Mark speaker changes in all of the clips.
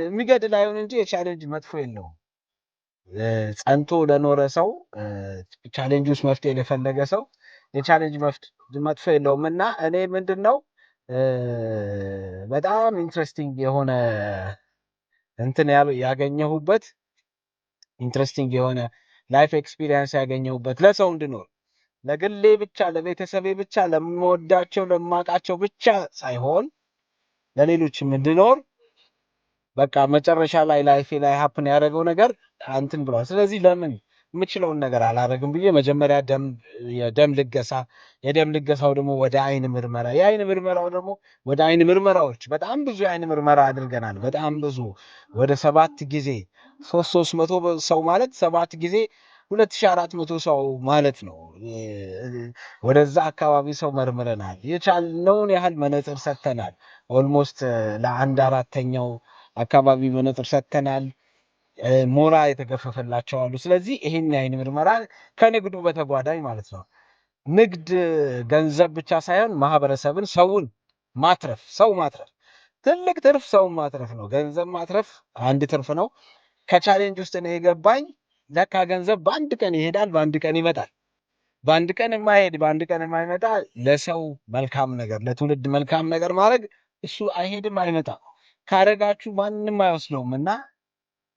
Speaker 1: የሚገድል አይሆን እንጂ የቻሌንጅ መጥፎ የለውም። ጸንቶ ለኖረ ሰው ቻሌንጅ ውስጥ መፍትሄ ለፈለገ ሰው የቻሌንጅ መጥፎ የለውም። እና እኔ ምንድነው በጣም ኢንትረስቲንግ የሆነ እንትን ያገኘሁበት ኢንትረስቲንግ የሆነ ላይፍ ኤክስፒሪየንስ ያገኘሁበት ለሰው እንድኖር ለግሌ ብቻ ለቤተሰቤ ብቻ ለምወዳቸው ለማቃቸው ብቻ ሳይሆን ለሌሎችም እንድኖር በቃ መጨረሻ ላይ ላይፌ ላይ ሀፕን ያደረገው ነገር እንትን ብሏል። ስለዚህ ለምን የምችለውን ነገር አላደረግም ብዬ መጀመሪያ የደም ልገሳው ደግሞ ወደ አይን ምርመራ የአይን ምርመራው ደግሞ ወደ አይን ምርመራዎች በጣም ብዙ የአይን ምርመራ አድርገናል። በጣም ብዙ ወደ 7 ጊዜ 300 ሰው ማለት 7 ጊዜ 2400 ሰው ማለት ነው። ወደዛ አካባቢ ሰው መርምረናል። የቻልነውን ያህል መነጽር ሰጥተናል። ኦልሞስት ለ1/4 አካባቢ መነጽር ሰጥተናል። ሞራ የተገፈፈላቸው አሉ። ስለዚህ ይሄን የአይን ምርመራ ከንግዱ በተጓዳኝ ማለት ነው። ንግድ ገንዘብ ብቻ ሳይሆን ማህበረሰብን፣ ሰውን ማትረፍ ትልቅ ትርፍ ሰውን ማትረፍ ነው። ገንዘብ ማትረፍ አንድ ትርፍ ነው። ከቻሌንጅ ውስጥ ነው የገባኝ። ለካ ገንዘብ በአንድ ቀን ይሄዳል፣ በአንድ ቀን ይመጣል። በአንድ ቀን የማይሄድ በአንድ ቀን የማይመጣ ለሰው መልካም ነገር ለትውልድ መልካም ነገር ማድረግ እሱ አይሄድም አይመጣም። ካረጋችሁ ማንም አይወስደውም። እና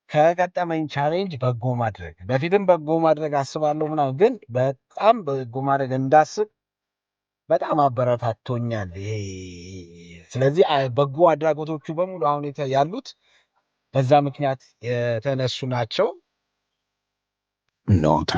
Speaker 1: ከገጠመኝ ቻሌንጅ በጎ ማድረግ በፊትም በጎ ማድረግ አስባለሁ ምናምን፣ ግን በጣም በጎ ማድረግ እንዳስብ በጣም አበረታቶኛል ይሄ። ስለዚህ በጎ አድራጎቶቹ በሙሉ አሁን ያሉት በዛ ምክንያት የተነሱ ናቸው። ኖታ